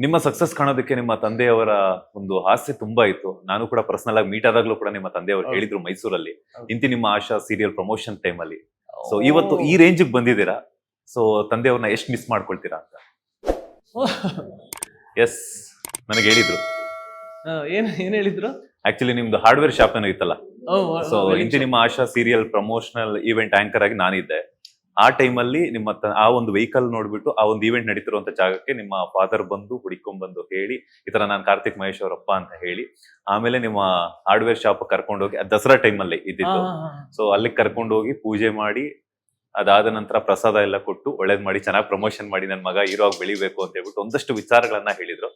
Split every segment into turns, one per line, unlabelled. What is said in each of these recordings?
ನಿಮ್ಮ ಸಕ್ಸಸ್ ಕಾಣೋದಕ್ಕೆ ನಿಮ್ಮ ತಂದೆಯವರ ಒಂದು ಆಸೆ ತುಂಬಾ ಇತ್ತು. ನಾನು ಕೂಡ ಪರ್ಸನಲ್ ಆಗಿ ಮೀಟ್ ಆದಾಗ್ಲೂ ಕೂಡ ನಿಮ್ಮ ತಂದೆಯವರು
ಹೌದು.
ಹೇಳಿದ್ರು ಮೈಸೂರಲ್ಲಿ
ಹೌದು.
ಇಂತಿ ನಿಮ್ಮ ಆಶಾ ಸೀರಿಯಲ್ ಪ್ರಮೋಷನ್ ಟೈಮ್ ಅಲ್ಲಿ. ಸೊ
ಓ.
ಇವತ್ತು ಈ ರೇಂಜ್ ಬಂದಿದ್ದೀರಾ. ಸೊ ತಂದೆಯವ್ರನ್ನ ಎಷ್ಟು ಮಿಸ್ ಮಾಡ್ಕೊಳ್ತೀರಾ ಅಂತ. ಎಸ್, ನನಗೆ ಹೇಳಿದ್ರು.
ಏನ್ ಹೇಳಿದ್ರು?
ಆಕ್ಚುಲಿ ನಿಮ್ದು ಹಾರ್ಡ್ವೇರ್ ಶಾಪ್ ಏನೋ ಇತ್ತಲ್ಲ.
ಓ,
ಸೊ
very
ಇಂತಿ ನಿಮ್ಮ ಆಶಾ ಸೀರಿಯಲ್ ಪ್ರಮೋಷನಲ್ ಈವೆಂಟ್ ಆಂಕರ್ ಆಗಿ ನಾನಿದ್ದೆ. ಆ ಟೈಮಲ್ಲಿ ಆ ಒಂದು ವೆಹಿಕಲ್ ನೋಡ್ಬಿಟ್ಟು ಆ ಒಂದು ಈವೆಂಟ್ ನಡೀತಿರುವಂತ ಜಾಗಕ್ಕೆ ನಿಮ್ಮ ಫಾದರ್ ಬಂದು ಹುಡುಕೊಂಡ್ ಬಂದು ಹೇಳಿ ಈ ತರ ನಾನು ಕಾರ್ತಿಕ್ ಮಹೇಶ್ ಅವರಪ್ಪ ಅಂತ ಹೇಳಿ, ಆಮೇಲೆ ನಿಮ್ಮ ಹಾರ್ಡ್ವೇರ್ ಶಾಪ್ ಕರ್ಕೊಂಡೋಗಿ ದಸರಾ ಟೈಮಲ್ಲಿ ಇದ್ದಿತ್ತು. ಸೊ ಅಲ್ಲಿಗೆ ಕರ್ಕೊಂಡೋಗಿ ಪೂಜೆ ಮಾಡಿ ಅದಾದ ನಂತರ ಪ್ರಸಾದ ಎಲ್ಲ ಕೊಟ್ಟು ಒಳ್ಳೇದ್ ಮಾಡಿ ಚೆನ್ನಾಗಿ ಪ್ರಮೋಷನ್ ಮಾಡಿ ನನ್ನ ಮಗ ಹೀರೋ ಆಗಿ ಬೆಳಿಬೇಕು ಅಂತ ಹೇಳ್ಬಿಟ್ಟು ಒಂದಷ್ಟು ವಿಚಾರಗಳನ್ನ ಹೇಳಿದ್ರು.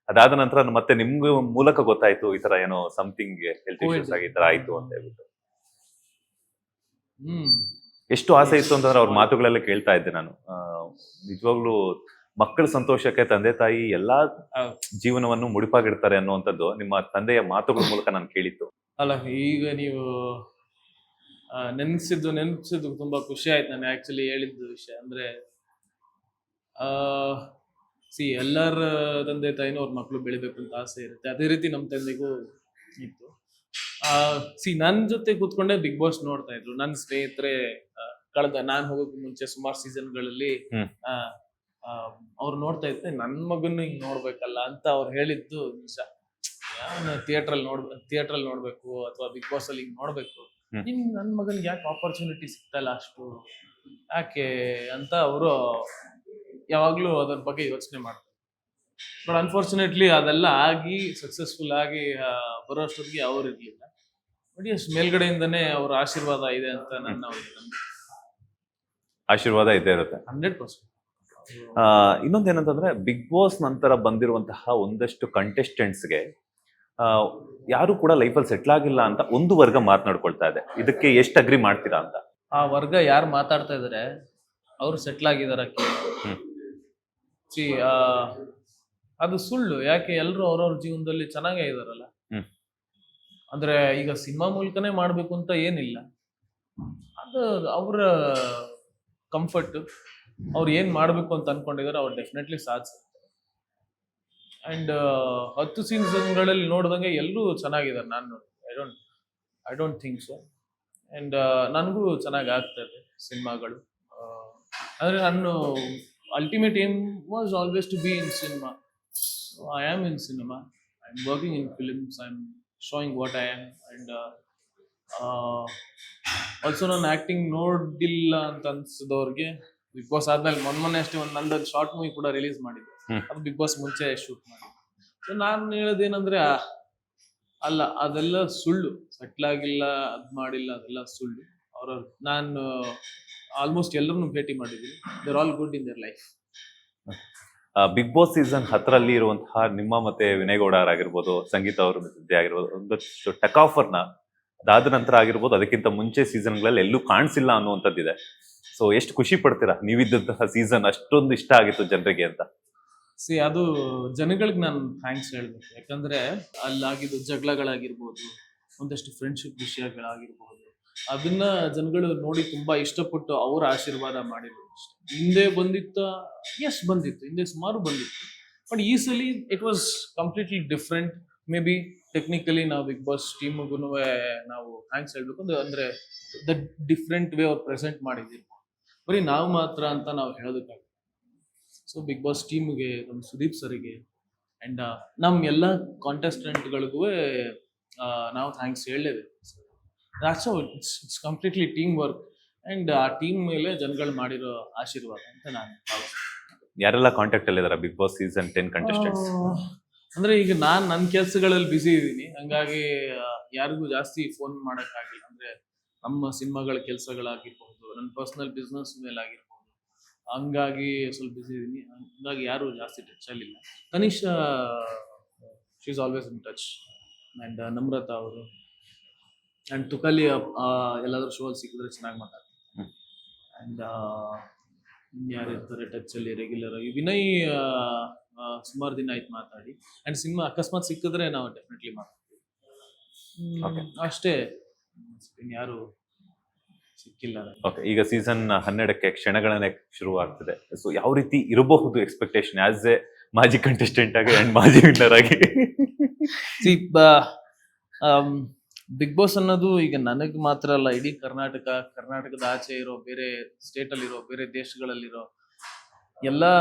ಅದಾದ ನಂತರ ಮತ್ತೆ ನಿಮ್ಗೆ ಮೂಲಕ ಗೊತ್ತಾಯ್ತು ಈ ತರ ಏನೋ ಸಮಥಿಂಗ್ ಹೆಲ್ತ್ ಇಶ್ಯೂಸ್ ಆಗಿ ಈ ತರ ಆಯ್ತು ಅಂತ ಹೇಳ್ಬಿಟ್ಟು. ಎಷ್ಟು ಆಸೆ ಇತ್ತು ಅಂತಂದ್ರೆ ಅವ್ರ ಮಾತುಗಳೆಲ್ಲ ಕೇಳ್ತಾ ಇದ್ದೆ ನಾನು. ನಿಜವಾಗ್ಲೂ ಮಕ್ಕಳ ಸಂತೋಷಕ್ಕೆ ತಂದೆ ತಾಯಿ ಎಲ್ಲಾ ಜೀವನವನ್ನು ಮುಡಿಪಾಗಿಡ್ತಾರೆ ಅನ್ನುವಂಥದ್ದು ನಿಮ್ಮ ತಂದೆಯ ಮಾತುಗಳ ಮೂಲಕ ನಾನು ಕೇಳಿತ್ತು.
ಅಲ್ಲ, ಈಗ ನೀವು ನೆನ್ಸಿದ್ದು ತುಂಬಾ ಖುಷಿ ಆಯ್ತು. ನಾನು ಆಕ್ಚುಲಿ ಹೇಳಿದ್ದು ವಿಷಯ ಅಂದ್ರೆ ಎಲ್ಲರ ತಂದೆ ತಾಯಿನೂ ಅವ್ರ ಮಕ್ಳು ಬೆಳಿಬೇಕು ಅಂತ ಆಸೆ ಇರುತ್ತೆ. ಅದೇ ರೀತಿ ನಮ್ಮ ತಂದೆಗೂ ಇತ್ತು. ನನ್ನ ಜೊತೆ ಕೂತ್ಕೊಂಡೆ ಬಿಗ್ ಬಾಸ್ ನೋಡ್ತಾ ಇದ್ರು. ನನ್ನ ಸ್ನೇಹಿತರೆ ಕಳೆದ ನಾನ್ ಹೋಗೋಕ್ ಮುಂಚೆ ಸುಮಾರು ಸೀಸನ್ಗಳಲ್ಲಿ ಅವ್ರು ನೋಡ್ತಾ ಇದ್ರೆ ನನ್ ಮಗನ್ನು ಹಿಂಗ್ ನೋಡ್ಬೇಕಲ್ಲ ಅಂತ ಅವ್ರು ಹೇಳಿದ್ದು ನಿಜ. ಥಿಯೇಟ್ರಲ್ಲಿ ನೋಡ್ಬೇಕು ಅಥವಾ ಬಿಗ್ ಬಾಸ್ ಅಲ್ಲಿ ಹಿಂಗ್ ನೋಡ್ಬೇಕು, ನನ್ ಮಗನ್ಗೆ ಯಾಕೆ ಆಪರ್ಚುನಿಟಿ ಸಿಗ್ತಲ್ಲ ಅಷ್ಟು ಯಾಕೆ ಅಂತ ಅವರು ಯಾವಾಗ್ಲೂ ಅದ್ರ ಬಗ್ಗೆ ಯೋಚನೆ ಮಾಡ್ತಾರೆ. ಬಟ್ ಅನ್ಫಾರ್ಚುನೇಟ್ಲಿ ಅದೆಲ್ಲ ಆಗಿ ಸಕ್ಸಸ್ಫುಲ್ ಆಗಿ ಬರೋ ಅಷ್ಟೊತ್ತಿಗೆ ಅವ್ರು ಇರ್ಲಿಲ್ಲ. ಬಟ್ ಎಸ್, ಮೇಲ್ಗಡೆಯಿಂದನೇ ಅವ್ರ ಆಶೀರ್ವಾದ ಇದೆ ಅಂತ ನನ್ನ
ಆಶೀರ್ವಾದ ಇದ್ದೇ ಇರುತ್ತೆ
100%.
ಇನ್ನೊಂದೇನಂತಂದ್ರೆ ಬಿಗ್ ಬಾಸ್ ನಂತರ ಬಂದಿರುವಂತಹ ಒಂದಷ್ಟು ಕಂಟೆಸ್ಟೆಂಟ್ಸ್ಗೆ ಯಾರು ಕೂಡ ಲೈಫಲ್ಲಿ ಸೆಟ್ಲ್ ಆಗಿಲ್ಲ ಅಂತ ಒಂದು ವರ್ಗ ಮಾತನಾಡ್ಕೊಳ್ತಾ ಇದೆ. ಇದಕ್ಕೆ ಎಷ್ಟು ಅಗ್ರಿ ಮಾಡ್ತೀರಾ ಅಂತ?
ಆ ವರ್ಗ ಯಾರು ಮಾತಾಡ್ತಾ ಇದಾರೆ ಅವ್ರು ಸೆಟ್ಲ್ ಆಗಿದಾರ? ಅದು ಸುಳ್ಳು. ಯಾಕೆ ಎಲ್ರು ಅವ್ರವ್ರ ಜೀವನದಲ್ಲಿ ಚೆನ್ನಾಗೇ ಇದಾರಲ್ಲ. ಅಂದ್ರೆ ಈಗ ಸಿನಿಮಾ ಮೂಲಕನೇ ಮಾಡ್ಬೇಕು ಅಂತ ಏನಿಲ್ಲ. ಅದು ಅವರ ಕಂಫರ್ಟ್, ಅವ್ರು ಏನ್ ಮಾಡ್ಬೇಕು ಅಂತ ಅನ್ಕೊಂಡಿದಾರೆ ಅವ್ರು ಡೆಫಿನೆಟ್ಲಿ ಸಾಧಿಸ್ತಾರೆ. ಅಂಡ್ 10 ಸೀಸನ್ಗಳಲ್ಲಿ ನೋಡಿದಂಗೆ ಎಲ್ಲರೂ ಚೆನ್ನಾಗಿದ್ದಾರೆ. ನಾನು I don't think so. And ನನಗೂ ಚೆನ್ನಾಗಿ ಆಗ್ತದೆ ಸಿನಿಮಾಗಳು. ಅಂದ್ರೆ ನಾನು ultimate aim was always to be in cinema. I am in cinema, I am working in films, I am showing what I am. And also ನಾನು ಆಕ್ಟಿಂಗ್ ನೋಡಿಲ್ಲ ಅಂತ ಅನ್ಸಿದವ್ರಿಗೆ big boss ಆದ್ಮೇಲೆ ಮೊನ್ನೆ ಅಷ್ಟೇ ನಂದೊಂದು ಶಾರ್ಟ್ ಮೂವಿ ಕೂಡ ರಿಲೀಸ್ ಮಾಡಿದ್ದೆ. ಅದು ಬಿಗ್ ಬಾಸ್ ಮುಂಚೆ ಶೂಟ್ ಮಾಡಿ. ಸೊ ನಾನು ಹೇಳೋದೇನಂದ್ರೆ ಅಲ್ಲ, ಅದೆಲ್ಲ ಸುಳ್ಳು. ಸೆಟ್ಲ್ ಆಗಿಲ್ಲ, ಅದ್ ಮಾಡಿಲ್ಲ, ಅದೆಲ್ಲ ಸುಳ್ಳು. ನಾನು ಆಲ್ಮೋಸ್ಟ್ ಎಲ್ಲರನ್ನು ಭೇಟಿ ಮಾಡಿದ್ದೀನಿ. They're all good in their life.
Big boss season 10ರಲ್ಲಿ ಇರುವಂತಹ ನಿಮ್ಮ ಮತ್ತೆ ವಿನಯ್ ಗೌಡ ಆಗಿರ್ಬೋದು, ಸಂಗೀತ ಅವ್ರ ಜೊತೆ ಆಗಿರ್ಬೋದು, ಒಂದಷ್ಟು ಟಕ್ ಆಫರ್ನ ಅದಾದ ನಂತರ ಆಗಿರ್ಬೋದು, ಅದಕ್ಕಿಂತ ಮುಂಚೆ ಸೀಸನ್ಗಳಲ್ಲಿ ಎಲ್ಲೂ ಕಾಣಿಸಿಲ್ಲ ಅನ್ನುವಂಥದ್ದಿದೆ. ಸೊ ಎಷ್ಟು ಖುಷಿ ಪಡ್ತೀರಾ ನೀವಿದ್ದಂತಹ ಸೀಸನ್ ಅಷ್ಟೊಂದು ಇಷ್ಟ ಆಗಿತ್ತು ಜನರಿಗೆ ಅಂತ?
ಅದು ಜನಗಳಿಗೆ ನಾನು ಥ್ಯಾಂಕ್ಸ್ ಹೇಳ್ಬೇಕು. ಯಾಕಂದ್ರೆ ಅಲ್ಲಾಗಿದ್ದು ಜಗಳಗಳಾಗಿರ್ಬೋದು, ಒಂದಷ್ಟು ಫ್ರೆಂಡ್ಶಿಪ್ ವಿಷಯಗಳಾಗಿರ್ಬೋದು, ಅದನ್ನ ಜನಗಳು ನೋಡಿ ತುಂಬಾ ಇಷ್ಟಪಟ್ಟು ಅವ್ರ ಆಶೀರ್ವಾದ ಮಾಡಿದ್ರು. ಹಿಂದೆ ಬಂದಿತ್ತು, ಹಿಂದೆ ಸುಮಾರು ಬಂದಿತ್ತು. ಬಟ್ ಈ ಸಲ it was completely different. May be technically ನಾವು ಬಿಗ್ ಬಾಸ್ ಟೀಮ್ಗೂ ನಾವು ಥ್ಯಾಂಕ್ಸ್ ಹೇಳ್ಬೇಕು. ಅಂದ್ರೆ ದ ಡಿಫ್ರೆಂಟ್ ವೇ ಅವ್ರು ಪ್ರೆಸೆಂಟ್ ಮಾಡಿದಿರ್ಬೋದು. ಬರೀ ನಾವು ಮಾತ್ರ ಅಂತ ನಾವು ಹೇಳೋದಕ್ಕಾಗ. ಸೊ ಬಿಗ್ ಬಾಸ್ ಟೀಮ್ಗೆ, ನಮ್ಮ ಸುದೀಪ್ ಸರ್ಗೆ ಅಂಡ್ ನಮ್ಮ ಎಲ್ಲ ಕಾಂಟೆಸ್ಟೆಂಟ್ಗಳಿಗೂ ನಾವು ಥ್ಯಾಂಕ್ಸ್ ಹೇಳಲೇಬೇಕು. It's completely team work and ಆ ಟೀಮ್ ಮೇಲೆ ಜನಗಳು ಮಾಡಿರೋ ಆಶೀರ್ವಾದ ಅಂತ ನಾನು
ಯಾರೆಲ್ಲ ಕಾಂಟ್ಯಾಕ್ಟ್ ಅಲ್ಲಿ ಇದಾರೆ ಬಿಗ್ ಬಾಸ್ ಸೀಸನ್ 10 ಕಂಟೆಸ್ಟೆಂಟ್ಸ್?
ಅಂದ್ರೆ ಈಗ ನಾನು ನನ್ನ ಕೆಲಸಗಳಲ್ಲಿ ಬಿಸಿ ಇದ್ದೀನಿ, ಹಂಗಾಗಿ ಯಾರಿಗೂ ಜಾಸ್ತಿ ಫೋನ್ ಮಾಡೋಕ್ಕಾಗಿಲ್ಲ. ಅಂದ್ರೆ ನಮ್ಮ ಸಿನಿಮಾಗಳ ಕೆಲಸಗಳಾಗಿರ್ಬಹುದು, ನನ್ನ ಪರ್ಸನಲ್ ಬಿಸ್ನೆಸ್ ಮೇಲೆ ಆಗಿರ್ಬಹುದು, ಹಂಗಾಗಿ ಸ್ವಲ್ಪ ಬಿಸಿ ಇದ್ದೀನಿ. ಹಂಗಾಗಿ ಯಾರು ಜಾಸ್ತಿ ಟಚ್ ಅಲ್ಲಿಲ್ಲ. Tanisha she is always in touch. And Namrata ಅವರು ಅಂಡ್ ತುಕಾಲಿ ಎಲ್ಲಾದ್ರೂ ಶೋ ಅಲ್ಲಿ ಸಿಕ್ಕಿದ್ರೆ ಚೆನ್ನಾಗಿ ಮಾತಾಡ್ತಾರೆ. ಅಂಡ್ ಯಾರಿರ್ತಾರೆ ಟಚ್ ಅಲ್ಲಿ ರೆಗ್ಯುಲರ್ ಆಗಿ? ವಿನಯ್ ಸುಮಾರು ದಿನ ಆಯ್ತು ಮಾತಾಡಿ. ಅಂಡ್ ಸಿನಿಮಾ ಅಕಸ್ಮಾತ್ ಸಿಕ್ಕಿದ್ರೆ ನಾವು ಡೆಫಿನೆಟ್ಲಿ ಮಾತಾಡ್ತೀವಿ. ಅಷ್ಟೇ, ಯಾರು ಸಿಕ್ಕಿಲ್ಲ.
ಓಕೆ, ಈಗ ಸೀಸನ್ 12ಕ್ಕೆ ಕ್ಷಣಗಣನೆ ಶುರು ಆಗ್ತಿದೆ. ಸೊ ಯಾವ ರೀತಿ ಇರಬಹುದು ಎಕ್ಸ್ಪೆಕ್ಟೇಷನ್ ಆಸ್ ಎ ಮಾಜಿ ಕಂಟೆಸ್ಟೆಂಟ್ ಆಗಿ ಅಂಡ್ ಮಾಜಿ ವಿನ್ನರ್ ಆಗಿ.
ಬಿಗ್ ಬಾಸ್ ಅನ್ನೋದು ಈಗ ನನಗೆ ಮಾತ್ರ ಅಲ್ಲ, ಇಡೀ ಕರ್ನಾಟಕದ ಆಚೆ ಇರೋ ಬೇರೆ ಸ್ಟೇಟ್ ಅಲ್ಲಿರೋ ಬೇರೆ ದೇಶಗಳಲ್ಲಿರೋ ಎಲ್ಲಾ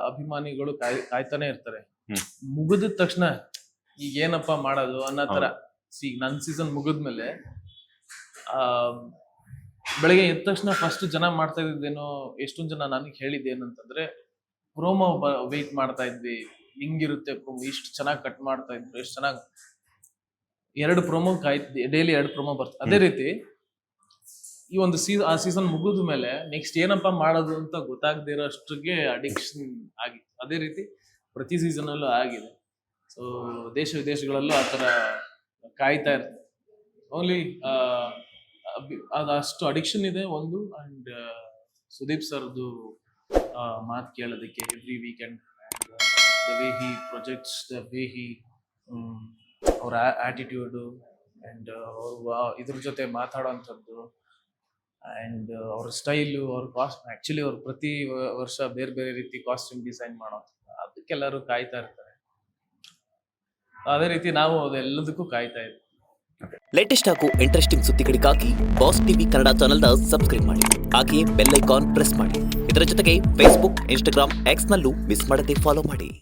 ಅಭಿಮಾನಿಗಳು ಕಾಯ್ತಾನೆ ಇರ್ತಾರೆ. ಮುಗಿದ ತಕ್ಷಣ ಈಗ ಏನಪ್ಪಾ ಮಾಡೋದು ಅನ್ನೋ ತರ. ನನ್ ಸೀಸನ್ ಮುಗಿದ್ಮೇಲೆ ಬೆಳಗ್ಗೆ ಎದ್ದ ತಕ್ಷಣ ಫಸ್ಟ್ ಜನ ಮಾಡ್ತಾ ಇದ್ದೇನೋ, ಎಷ್ಟೊಂದ್ ಜನ ನನಗೆ ಹೇಳಿದ್ದೇನಂತಂದ್ರೆ ಪ್ರೋಮೋ ವೆಯ್ಟ್ ಮಾಡ್ತಾ ಇದ್ವಿ, ಹಿಂಗಿರುತ್ತೆ ಪ್ರೋಮೋ, ಇಷ್ಟು ಚೆನ್ನಾಗಿ ಕಟ್ ಮಾಡ್ತಾ ಇದ್ರು, ಎಷ್ಟು ಚೆನ್ನಾಗಿ 2 ಪ್ರೋಮೋ ಕಾಯ್ತಿದ್ವಿ, ಡೈಲಿ 2 ಪ್ರೋಮೋ ಬರ್ತದೆ. ಅದೇ ರೀತಿ ಈ ಒಂದು ಆ ಸೀಸನ್ ಮುಗಿದ ಮೇಲೆ ನೆಕ್ಸ್ಟ್ ಏನಪ್ಪಾ ಮಾಡೋದು ಅಂತ ಗೊತ್ತಾಗದೇ ಇರೋ ಅಷ್ಟಿಗೆ ಅಡಿಕ್ಷನ್ ಆಗಿತ್ತು. ಅದೇ ರೀತಿ ಪ್ರತಿ ಸೀಸನ್ ಅಲ್ಲೂ ಆಗಿದೆ. ಸೊ ದೇಶ ವಿದೇಶಗಳಲ್ಲೂ ಆತರ ಕಾಯ್ತಾ ಇರ್ತದೆ. ಓನ್ಲಿ ಅಷ್ಟು ಅಡಿಕ್ಷನ್ ಇದೆ ಒಂದು. ಅಂಡ್ ಸುದೀಪ್ ಸರ್ದು ಮಾತು ಕೇಳೋದಕ್ಕೆ every weekend, the way he projects, the way he ಅವ್ರ ಆಟಿಟ್ಯೂಡು ಅಂಡ್ ಇದ್ರ ಜೊತೆ ಮಾತಾಡೋಂಥದ್ದು ಅಂಡ್ ಅವ್ರ ಸ್ಟೈಲು, ಅವ್ರ ಆಕ್ಚುಲಿ ಅವ್ರು ಪ್ರತಿ ವರ್ಷ ಬೇರೆ ಬೇರೆ ರೀತಿ ಕಾಸ್ಟ್ಯೂಮ್ ಡಿಸೈನ್ ಮಾಡೋ, ಅದಕ್ಕೆಲ್ಲರೂ ಕಾಯ್ತಾ ಇರ್ತಾರೆ. ಅದೇ ರೀತಿ ನಾವು ಅದೆಲ್ಲದಕ್ಕೂ ಕಾಯ್ತಾ ಇದ್ವಿ.
ಲೇಟೆಸ್ಟ್ ಹಾಗೂ ಇಂಟ್ರೆಸ್ಟಿಂಗ್ ಸುದ್ದಿಗಳಿಗಾಗಿ ಬಾಸ್ ಟಿವಿ ಕನ್ನಡ ಚಾನೆಲ್ನ ಸಬ್ಸ್ಕ್ರೈಬ್ ಮಾಡಿ, ಹಾಗೆಯೇ ಬೆಲ್ ಐಕಾನ್ ಪ್ರೆಸ್ ಮಾಡಿ. ಇದರ ಜೊತೆಗೆ ಫೇಸ್ಬುಕ್, ಇನ್ಸ್ಟಾಗ್ರಾಮ್, ಎಕ್ಸ್ನಲ್ಲೂ ಮಿಸ್ ಮಾಡದೆ ಫಾಲೋ ಮಾಡಿ.